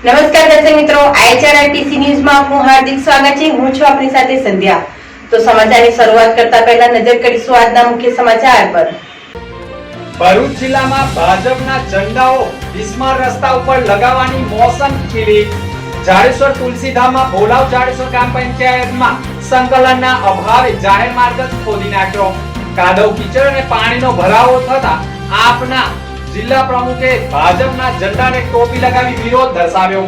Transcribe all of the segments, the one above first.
નમસ્કાર દર્શક મિત્રો, IHRTC ન્યૂઝમાં આપનું હાર્દિક સ્વાગત છે। હું છું આપની સાથે સંધ્યા। તો સમાચારની શરૂઆત કરતા પહેલા નજર કરીશું આજના મુખ્ય સમાચાર પર। ભરૂચ જિલ્લામાં ભાજપના ઝંડાઓ બિસ્માર રસ્તા ઉપર લગાવવાની મોસમ ખીલી। જાડેશ્વર તુલસીધામમાં ભોલાવ જાડેશ્વર ગ્રામ પંચાયતમાં સંકલનના અભાવે જાહેર માર્ગ ખોદી નાખ્યો। કાદવ કીચડ અને પાણીનો ભરાવો થતા આપના જિલ્લા પ્રમુખે ભાજપના ઝંડાને ટોપી લગાવી વિરોધ દર્શાવ્યો।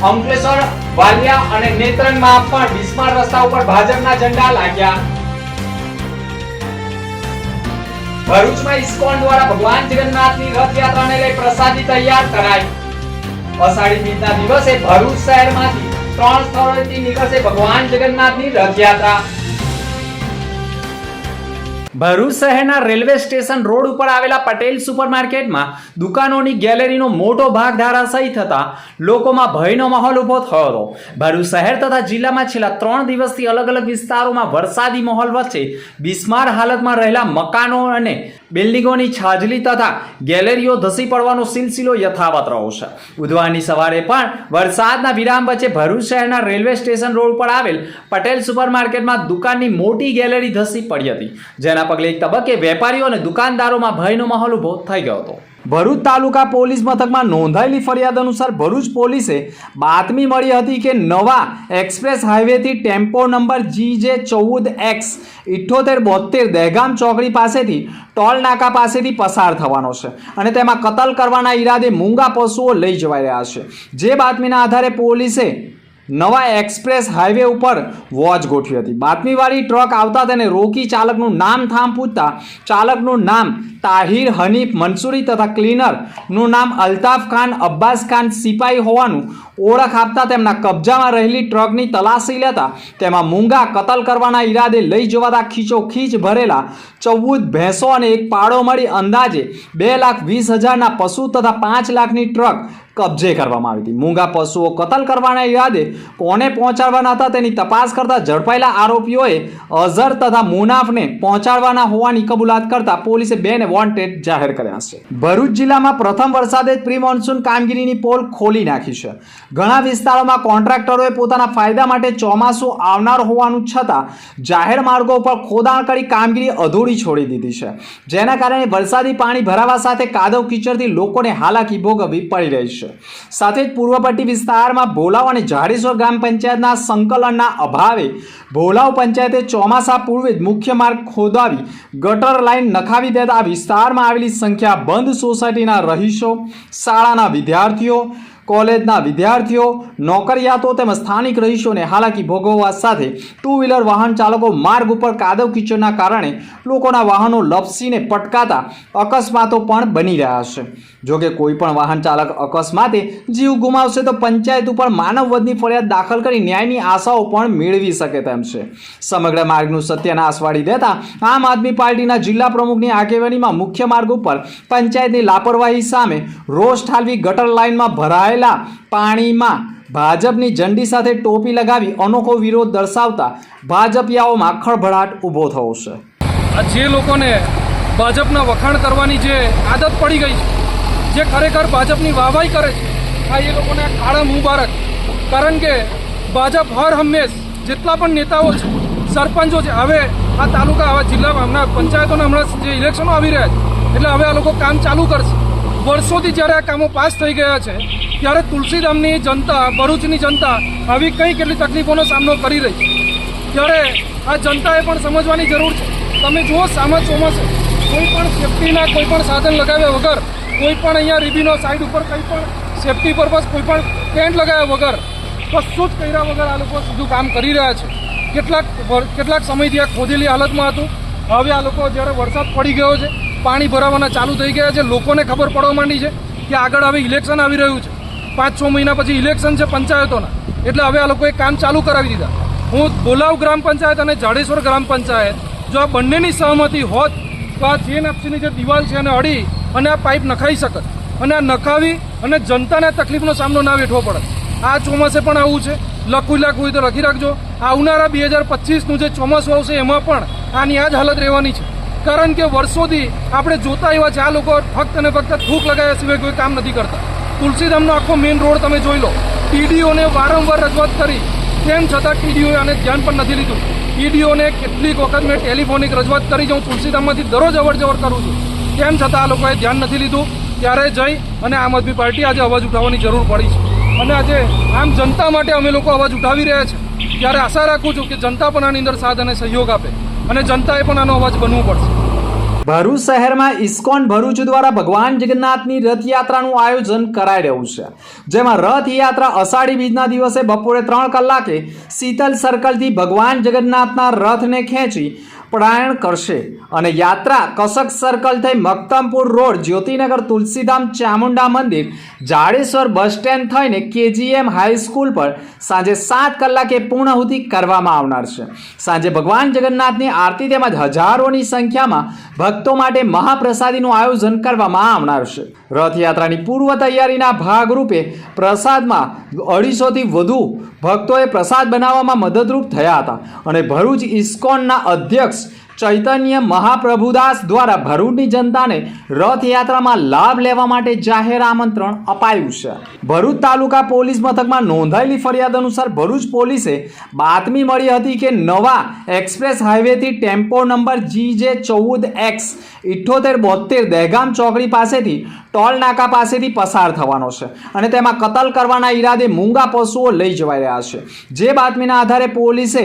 અંકલેશ્વર, વાલિયા અને નેત્રંગમાં પણ બિસ્માર રસ્તા ઉપર ભાજપના ઝંડા લાગ્યા। ભરૂચમાં ઇસ્કોન દ્વારા ભગવાન જગન્નાથની રથયાત્રાને લઈ પ્રસાદી તૈયાર કરાઈ। અષાઢી બીજના દિવસે ભરૂચ શહેરમાંથી 3 સ્થળોએથી નીકળશે ભગવાન જગન્નાથની રથયાત્રા। ભરૂચ શહેરના રેલવે સ્ટેશન રોડ ઉપર આવેલા પટેલ સુપરમાર્કેટમાં દુકાનોની ગેલેરીનો મોટો ભાગ ધરાશાયી થતા લોકોમાં ભયનો માહોલ ઉભો થયો હતો। ભરૂચ શહેર તથા જિલ્લામાં છેલ્લા 3 દિવસથી અલગ અલગ વિસ્તારોમાં વરસાદી માહોલ વચ્ચે બિસ્માર હાલતમાં રહેલા મકાનો અને બિલ્ડિંગોની છાજલી તથા ગેલેરીઓ ધસી પડવાનો સિલસિલો યથાવત રહ્યો છે। બુધવારની સવારે પણ વરસાદના વિરામ વચ્ચે ભરૂચ શહેરના રેલવે સ્ટેશન રોડ પર આવેલ પટેલ સુપરમાર્કેટમાં દુકાનની મોટી ગેલેરી ધસી પડી હતી, જેના પગલે એક તબક્કે વેપારીઓ અને દુકાનદારોમાં ભયનો માહોલ ઉભો થઈ ગયો હતો। ભરૂચ તાલુકા પોલીસ મથકમાં નોંધાયેલી ફરિયાદ અનુસાર ભરૂચ પોલીસે બાતમી મળી હતી કે નવા એક્સપ્રેસ હાઈવેથી ટેમ્પો નંબર GJ14X7872 દહેગામ ચોકડી પાસેથી ટોલ નાકા પાસેથી પસાર થવાનો છે અને તેમાં કતલ કરવાના ઈરાદે મૂંગા પશુઓ લઈ જવાઈ રહ્યા છે। જે બાતમીના આધારે પોલીસે નવા એક્સપ્રેસ હાઈવે ઉપર વોચ ગોઠવી હતી। બાતમીવાળી ટ્રક આવતા તેને રોકી ચાલકનું નામ થામ પૂછતા ચાલકનું નામ તાહિર હનીફ મંસૂરી તથા ક્લીનરનું નામ અલ્તાફ ખાન અબ્બાસ ખાન સિપાઈ હોવાનું ઓળખ આપતા તેમના કબજામાં રહેલી ટ્રકની તલાશી લેતા તેમાં મૂંગા કતલ કરવાના ઈરાદે લઈ જવાતા ખીચોખીચ ભરેલા 14 ભેંસો અને એક પાડો મળી અંદાજે 2,20,000ના પશુ તથા 5 લાખની ટ્રક કબજે કરવામાં આવી હતી। મૂંગા પશુઓ કતલ કરવાના ઈરાદે કોને પહોંચાડવાના હતા તેની તપાસ કરતા ઝડપાયેલા આરોપીઓએ અઝર તથા મુનાફને પહોંચાડવાના હોવાની કબૂલાત કરતા પોલીસે 2ને વોન્ટેડ જાહેર કર્યા છે। ભરૂચ જિલ્લામાં પ્રથમ વરસાદે પ્રી મોન્સૂન કામગીરીની પોલ ખોલી નાખી છે। ઘણા વિસ્તારોમાં કોન્ટ્રાક્ટરોએ પોતાના ફાયદા માટે ચોમાસું આવનાર હોવાનું છતાં જાહેર માર્ગો ઉપર ખોદાણ કરી કામગીરી અધૂરી છોડી દીધી છે, જેના કારણે વરસાદી પાણી ભરાવા સાથે કાદવ કીચડથી લોકોને હાલાકી ભોગવવી પડી રહી છે। સાથે જ પૂર્વપટ્ટી વિસ્તારમાં ભોલાવ અને જાડેશ્વર ગ્રામ પંચાયતના સંકલનના અભાવે ભોલાવ પંચાયતે ચોમાસા પૂર્વે જ મુખ્ય માર્ગ ખોદાવી ગટર લાઇન નખાવી દેતા વિસ્તારમાં આવેલી સંખ્યાબંધ સોસાયટીના રહીશો, શાળાના વિદ્યાર્થીઓ, કોલેજના વિદ્યાર્થીઓ, નોકરિયાતો તેમજ સ્થાનિક રહીશોને હાલાકી ભોગવવા સાથે 2 વ્હીલર વાહન ચાલકો માર્ગ ઉપર કાદવ કીચડના કારણે લોકોના વાહનો લપસીને પટકાતા અકસ્માતો પણ બની રહ્યા છે। જોકે કોઈ પણ વાહન ચાલક અકસ્માતે જીવ ગુમાવશે તો પંચાયત ઉપર માનવવધની ફરિયાદ દાખલ કરી ન્યાયની આશાઓ પણ મેળવી શકે તેમ છે। સમગ્ર માર્ગનું સત્યનાશ વાળી દેતા આમ આદમી પાર્ટીના જિલ્લા પ્રમુખની આગેવાનીમાં મુખ્ય માર્ગ ઉપર પંચાયતની લાપરવાહી સામે રોષ ઠાલવી ગટર લાઇનમાં ભરાયેલા પાણીમાં ભાજપની ઝંડી સાથે ટોપી લગાવી અનોખો વિરોધ દર્શાવતા ભાજપિયાઓમાં ખળભળાટ ઊભો થયો છે। જે લોકોને ભાજપના વખાણ કરવાની જે આદત પડી ગઈ છે, જે ખરેખર ભાજપની વાહવાઈ કરે છે, આ એ લોકોને કાળા મુબારક। કારણ કે ભાજપ હર હંમેશ જેટલા પણ નેતાઓ છે, સરપંચો છે, હવે આ તાલુકા હવે જિલ્લામાં હમણાં પંચાયતોના હમણાં જે ઇલેક્શનો આવી રહ્યા છે એટલે હવે આ લોકો કામ ચાલુ કરશે। વર્ષોથી જ્યારે આ કામો પાસ થઈ ગયા છે ત્યારે તુલસીધામની જનતા, ભરૂચની જનતા આવી કઈ કેટલી તકલીફોનો સામનો કરી રહી છે, ત્યારે આ જનતાએ પણ સમજવાની જરૂર છે। તમે જુઓ સામા ચોમાસે કોઈ પણ સેફટીના કોઈ પણ સાધન લગાવ્યા વગર, કોઈ પણ અહીંયા રીબીનો સાઈડ ઉપર કંઈ પણ સેફટી પર્પઝ કોઈ પણ ટેન્ટ લગાવ્યા વગર, કશું જ કર્યા વગર આ લોકો સીધું કામ કરી રહ્યા છે। કેટલાક સમયથી આ ખોદેલી હાલતમાં હતું, હવે આ લોકો જ્યારે વરસાદ પડી ગયો છે, પાણી ભરાવાના ચાલુ થઈ ગયા છે, લોકોને ખબર પડવા માંડી છે કે આગળ હવે ઇલેક્શન આવી રહ્યું છે, 5-6 મહિના પછી ઇલેક્શન છે પંચાયતોના, એટલે હવે આ લોકોએ કામ ચાલુ કરાવી દીધા। હું ભોલાવ ગ્રામ પંચાયત અને જાડેશ્વર ગ્રામ પંચાયત જો આ બંનેની સહમતિ હોત તો આ JNFCની જે દિવાલ છે એને અડી અને આ પાઇપ નખાઈ શકત અને આ નખાવી અને જનતાને તકલીફનો સામનો ના વેઠવો પડે। આ ચોમાસે પણ આવું છે, લખવું હોય તો લખી રાખજો, આવનારા 2025નું જે ચોમાસું આવશે એમાં પણ આની આ જ હાલત રહેવાની છે। કારણ કે વર્ષોથી આપણે જોતા એવા છે આ લોકો ફક્ત અને ફક્ત થૂક લગાવ્યા સિવાય કોઈ કામ નથી કરતા. તુલસીધામનો આખો મેઇન રોડ તમે જોઈ લો. ટીડીઓને વારંવાર રજૂઆત કરી, તેમ છતાં ટીડીઓએ આને ધ્યાન પણ નથી લીધું. ટીડીઓને કેટલીક વખત મેં ટેલિફોનિક રજૂઆત કરી, હું તુલસીધામમાંથી દરરોજ અવર-જવર કરું છું, તેમ છતાં આ લોકોએ ધ્યાન નથી લીધું. ત્યારે જઈ અને આમ આદમી પાર્ટી આજે અવાજ ઉઠાવવાની જરૂર પડી છે. અને આજે આમ જનતા માટે અમે લોકો અવાજ ઉઠાવી રહ્યા છીએ. ત્યારે આશા રાખું છું કે જનતા પણ આની અંદર સાથ અને સહયોગ આપે અને જનતાએ પણ આનો અવાજ બનવું પડશે. ભરૂચ શહેરમાં ઇસ્કોન ભરૂચ દ્વારા ભગવાન જગન્નાથની રથયાત્રાનું આયોજન કરાઈ રહ્યું છે, જેમાં રથયાત્રા અષાઢી બીજના દિવસે બપોરે 3 કલાકે શીતલ સર્કલથી ભગવાન જગન્નાથના રથને ખેંચી પ્રયાણ કરશે અને યાત્રા કસક સર્કલ થઈ મક્તમપુર રોડ, જ્યોતિનગર, તુલસીધામ, ચામુંડા મંદિર, જાડેશ્વર બસ સ્ટેન્ડ થઈને KGM હાઈસ્કૂલ પર સાંજે 7 કલાકે પૂર્ણાહુતિ કરવામાં આવનાર છે. સાંજે ભગવાન જગન્નાથની આરતી તેમજ હજારોની સંખ્યામાં ભક્તો માટે મહાપ્રસાદીનું આયોજન કરવામાં આવનાર છે. રથયાત્રાની પૂર્વ તૈયારીના ભાગરૂપે પ્રસાદમાં 250થી વધુ ભક્તોએ પ્રસાદ બનાવવામાં મદદરૂપ થયા હતા અને ભરૂચ ઇસ્કોનના અધ્યક્ષ ચૈતન્ય મહાપ્રભુદાસ દ્વારા ભરૂચની જનતાને રથયાત્રામાં લાભ લેવા માટે જાહેર આમંત્રણ અપાયું છે. ભરૂચ તાલુકા પોલીસ મથકમાં નોંધાયેલી ફરિયાદ અનુસાર ભરૂચ પોલીસે બાતમી મળી હતી કે નવા એક્સપ્રેસ હાઈવેથી ટેમ્પો નંબર GJ14X7872 દહેગામ ચોકડી પાસેથી ટોલ નાકા પાસેથી પસાર થવાનો છે અને તેમાં કતલ કરવાના ઈરાદે મૂંગા પશુઓ લઈ જવાઈ રહ્યા છે. જે બાતમીના આધારે પોલીસે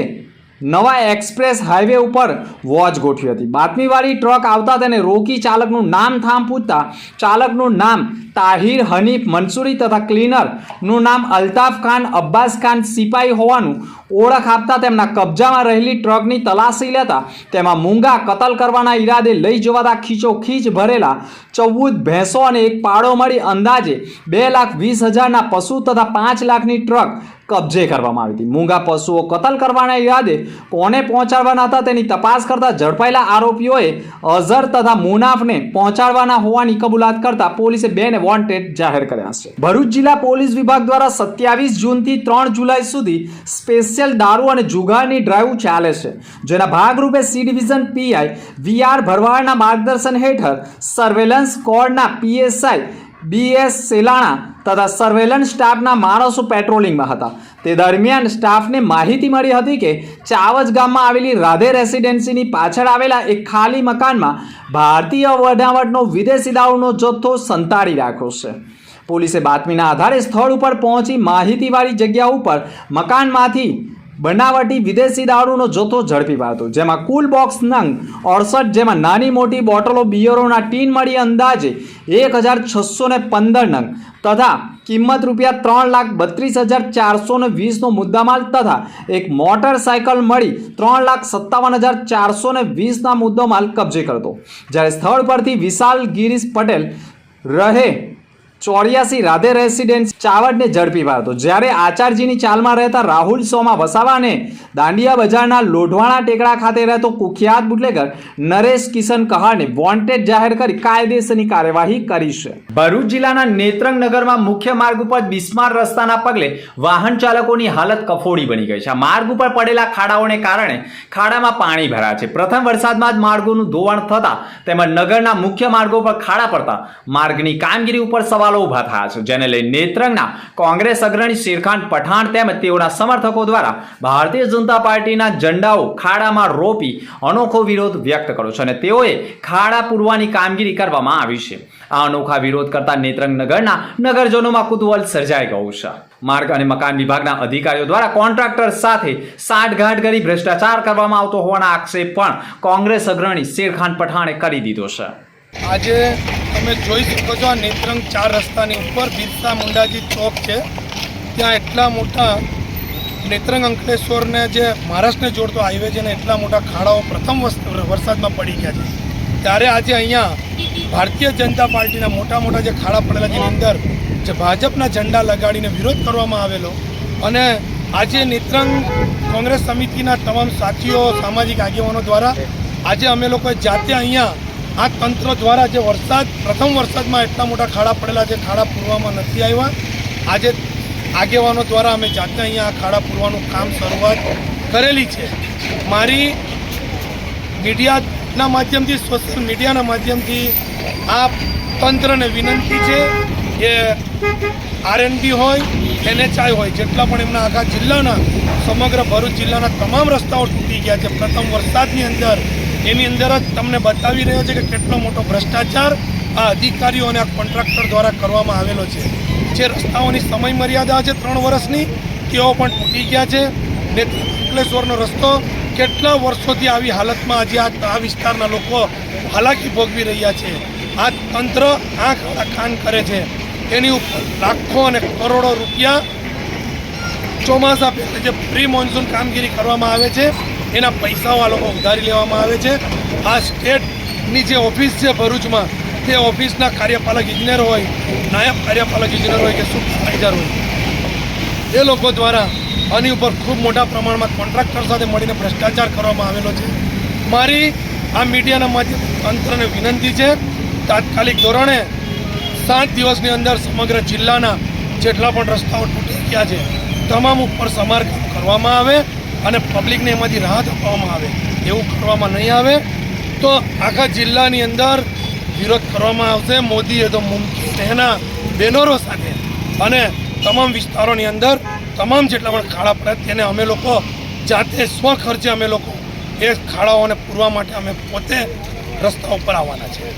નવા એક્સપ્રેસ હાઈવે ઉપર વોચ ગોઠવી હતી. બાતમીવાળી ટ્રક આવતા તેને રોકી ચાલકનું નામ થામ પૂછતા ચાલકનું નામ તાહિર હનીફ મંસૂરી તથા ક્લીનરનું નામ અલ્તાફ ખાન અબ્બાસ ખાન સિપાઈ હોવાનું ઓળખ આપતા તેમના કબજામાં રહેલી ટ્રકની તલાશી લેતા તેમાં મૂંગા કતલ કરવાના ઈરાદે લઈ જવાતા ખીચોખીચ ભરેલા 14 ભેંસો અને એક પાડો મળી અંદાજે 2,20,000ના પશુ તથા 5 લાખની ટ્રક કબજે કરવામાં આવી હતી. મૂંગા પશુઓ કતલ કરવાના ઈરાદે કોને પહોંચાડવાના હતા તેની તપાસ કરતા ઝડપાયેલા આરોપીઓએ અઝર તથા મુનાફને પહોંચાડવાના હોવાની કબૂલાત કરતા પોલીસે 2ને વોન્ટેડ જાહેર કર્યા છે. ભરૂચ જિલ્લા પોલીસ વિભાગ દ્વારા 27 જૂનથી 3 જુલાઈ સુધી સ્પેશિયલ દારૂ અને જુગારની ડ્રાઈવ ચાલે છે, જેના ભાગરૂપે સી ડિવિઝન PI VR ભરવાડના માર્ગદર્શન હેઠળ સર્વેલન્સ સ્ક્વોડના PSI BS સેલાણા તથા સર્વેલન્સ સ્ટાફના માણસો પેટ્રોલિંગમાં હતા. તે દરમિયાન સ્ટાફને માહિતી મળી હતી કે ચાવજ ગામમાં આવેલી રાધે રેસિડેન્સીની પાછળ આવેલા એક ખાલી મકાનમાં ભારતીય બનાવટનો વિદેશી દારૂનો જથ્થો સંતાડી રાખ્યો છે. પોલીસે બાતમીના આધારે સ્થળ ઉપર પહોંચી માહિતીવાળી જગ્યા ઉપર મકાનમાંથી બનાવટી વિદેશી દારૂનો જથ્થો ઝડપી પાડ્યો, જેમાં કુલ બોક્સ નંગ 68, જેમાં નાની મોટી બોટલો બિયરોના ટીન મળી અંદાજે 1,615 નંગ તથા કિંમત ₹3,32,420નો મુદ્દામાલ તથા એક મોટરસાયકલ મળી 3,57,420ના મુદ્દામાલ કબજે કરતો. જ્યારે સ્થળ પરથી વિશાલ ગિરીશ પટેલ રહે 84 રાધે રેસિડેન્સ ચાવડને ઝડપી પાડ્યો. જ્યારે આચાર્યજીની ચાલમાં રહેતા રાહુલ સોમા વસાવા અને દાંડિયા બજારના લોઢવાણા ટેકરા ખાતે રહેતો કુખ્યાત બુટલેગર નરેશ કિશન કહારને વોન્ટેડ જાહેર કરી કાયદેસરની કાર્યવાહી કરી છે. ભરૂચ જિલ્લાના નેત્રંગ નગરમાં મુખ્ય માર્ગ ઉપર બિસ્માર રસ્તાના પગલે વાહન ચાલકોની હાલત કફોડી બની ગઈ છે. આ માર્ગ ઉપર પડેલા ખાડાઓને કારણે ખાડામાં પાણી ભરાયા છે. પ્રથમ વરસાદમાં જ માર્ગોનું ધોવાણ થતા તેમજ નગરના મુખ્ય માર્ગો પર ખાડા પડતા માર્ગની કામગીરી ઉપર સવાલ ઉભા થયા છે, જેને લઈ નેત્રંગના કોંગ્રેસ અગ્રણી શેરખાન પઠાણ તેમજ તેઓના સમર્થકો દ્વારા ભારતીય જનતા પાર્ટીના ઝંડાઓ ખાડામાં રોપી અનોખો વિરોધ વ્યક્ત કર્યો છે અને તેઓએ ખાડા પૂરવાની કામગીરી કરવામાં આવી છે. આ અનોખા વિરોધ કરતા નેત્રંગ નગરના નગરજનોમાં કુતૂહલ સર્જાઈ ગયું છે. માર્ગ અને મકાન વિભાગના અધિકારીઓ દ્વારા કોન્ટ્રાક્ટર સાથે સાંઠગાંઠ કરી ભ્રષ્ટાચાર કરવામાં આવતો હોવાના આક્ષેપ પણ કોંગ્રેસ અગ્રણી શેરખાન પઠાણે કરી દીધો છે. આજે તમે જોઈ શકો છો આ નેત્રંગ 4 રસ્તાની ઉપર બિરસા મુંડાજી ચોક છે, ત્યાં એટલા મોટા નેત્રંગ અંકલેશ્વરને જે મહારાષ્ટ્રને જોડતો હાઈવે છે ને એટલા મોટા ખાડાઓ પ્રથમ વરસાદમાં પડી ગયા છે. ત્યારે આજે અહીંયા ભારતીય જનતા પાર્ટીના મોટા મોટા જે ખાડા પડેલા જેની અંદર જે ભાજપના ઝંડા લગાડીને વિરોધ કરવામાં આવેલો અને આજે નેત્રંગ કોંગ્રેસ સમિતિના તમામ સાથીઓ સામાજિક આગેવાનો દ્વારા આજે અમે લોકોએ જાતે અહીંયા આ તંત્ર દ્વારા જે પ્રથમ વરસાદમાં એટલા મોટા ખાડા પડેલા છે, ખાડા પૂરવામાં નથી આવ્યા. આજે આગેવાનો દ્વારા અમે જાતે અહીંયા આ ખાડા પૂરવાનું કામ શરૂઆત કરેલી છે. મારી મીડિયા આપના માધ્યમથી, સોશિયલ મીડિયાના માધ્યમથી આપ તંત્રને વિનંતી છે કે RNB હોય, NHI હોય, જેટલા પણ એમના આખા જિલ્લાના, સમગ્ર ભરૂચ જિલ્લાના તમામ રસ્તાઓ તૂટી ગયા છે પ્રથમ વરસાદની અંદર. એની અંદર જ તમને બતાવી રહ્યો છે કે કેટલો મોટો ભ્રષ્ટાચાર આ અધિકારીઓ અને આ કોન્ટ્રાક્ટર દ્વારા કરવામાં આવેલો છે. જે રસ્તાઓની સમય મર્યાદા છે 3 વર્ષની, તેઓ પણ તૂટી ગયા છે. ને અંકલેશ્વરનો રસ્તો કેટલા વર્ષોથી આવી હાલતમાં આજે આ વિસ્તારના લોકો હાલાકી ભોગવી રહ્યા છે. આ તંત્ર આંખ આડા કાન કરે છે. એની ઉપર લાખો અને કરોડો રૂપિયા ચોમાસા પહેલા જે પ્રી મોન્સૂન કામગીરી કરવામાં આવે છે એના પૈસાઓ આ લોકો ઉધારી લેવામાં આવે છે. આ સ્ટેટની જે ઓફિસ છે ભરૂચમાં, તે ઓફિસના કાર્યપાલક ઇજનેર હોય, નાયબ કાર્યપાલક ઇજનેર હોય કે સુપરવાઇઝર હોય, એ લોકો દ્વારા આની ઉપર ખૂબ મોટા પ્રમાણમાં કોન્ટ્રાક્ટર સાથે મળીને ભ્રષ્ટાચાર કરવામાં આવેલો છે. મારી આ મીડિયાના માધ્યમથી તંત્રને વિનંતી છે, તાત્કાલિક ધોરણે 7 દિવસની અંદર સમગ્ર જિલ્લાના જેટલા પણ રસ્તાઓ તૂટી ગયા છે તમામ ઉપર સમારકામ કરવામાં આવે અને પબ્લિકને એમાંથી રાહત આપવામાં આવે. એવું કરવામાં નહીં આવે તો આખા જિલ્લાની અંદર વિરોધ કરવામાં આવશે. મોદીએ તો મુમકિન એના બેનરો સાથે અને તમામ વિસ્તારોની અંદર તમામ જેટલા પણ ખાડા પડે તેને અમે લોકો જાતે સ્વખર્ચે અમે લોકો એ ખાડાઓને પૂરવા માટે અમે પોતે રસ્તા ઉપર આવવાના છે.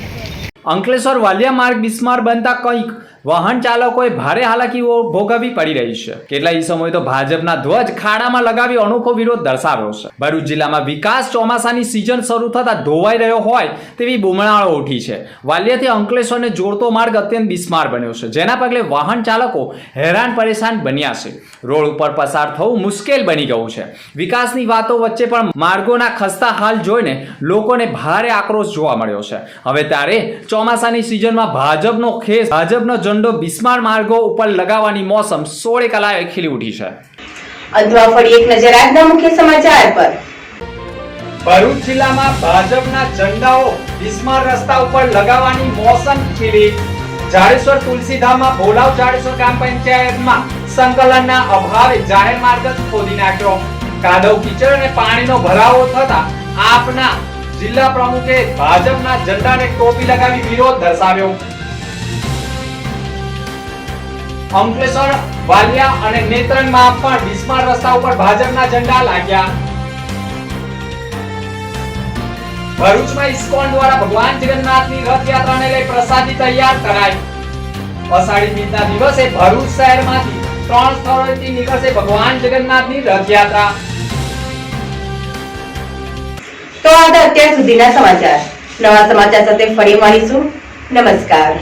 અંકલેશ્વર વાલિયા માર્ગ બિસ્માર બનતા કંઈક વાહન ચાલકોએ ભારે હાલાકીઓ ભોગવવી પડી રહી છે. કેટલાય સમયે તો ભાજપના ધ્વજ ખાડામાં લગાવી અનોખો વિરોધ દર્શાવ્યો છે. ભરૂચ જિલ્લામાં વિકાસ ચોમાસાની સિઝન શરૂ થતા ધોવાઈ રહ્યો હોય તેવી બુમણાળો ઉઠી છે. વાલિયાથી અંકલેશ્વરને જોડતો માર્ગ અત્યંત બિસ્માર બન્યો છે, જેના પગલે વાહન ચાલકો હેરાન પરેશાન બન્યા છે. રોડ ઉપર પસાર થવું મુશ્કેલ બની ગયું છે. વિકાસની વાતો વચ્ચે પણ માર્ગોના ખસ્તા હાલ જોઈને લોકોને ભારે આક્રોશ જોવા મળ્યો છે. હવે ત્યારે ચોમાસાની સિઝનમાં ભાજપનો ખેસ, ભાજપનો ઝંડો બિસ્માર માર્ગો ઉપર લગાવવાની મોસમ 16 કલાએ ખીલી ઉઠી છે. અંતમાં ફરી એક નજર આજના મુખ્ય સમાચાર પર. ભરૂચ જિલ્લામાં ભાજપના ઝંડાઓ બિસ્માર રસ્તા ઉપર લગાવવાની મોસમ ખીલી. જાડેશ્વર તુલસીધામમાં ભોલાવ જાડેશ્વર ગ્રામ પંચાયતમાં સંકલનના અભાવે જાહેર માર્ગ જ ખોદી નાખ્યો. કાદવ કીચડ અને પાણીનો ભરાવો થતા આપના જિલ્લા પ્રમુખે ભાજપના ઝંડાને ટોપી લગાવી વિરોધ દર્શાવ્યો. અંકલેશ્વર, વાલિયા અને નેત્રંગમાં પણ બિસ્માર રસ્તા ઉપર ભાજપના ઝંડા લાગ્યા. ભરૂચમાં ઇસ્કોન દ્વારા ભગવાન જગન્નાથની રથયાત્રાને લઈ પ્રસાદી તૈયાર કરાઈ. અષાઢી બીજના દિવસે ભરૂચ શહેરમાંથી 3 સ્થળોએથી નીકળશે ભગવાન જગન્નાથની રથયાત્રા. તો આ હતા અત્યાર સુધીના સમાચાર. નવા સમાચાર સાથે ફરી મળીશું. નમસ્કાર.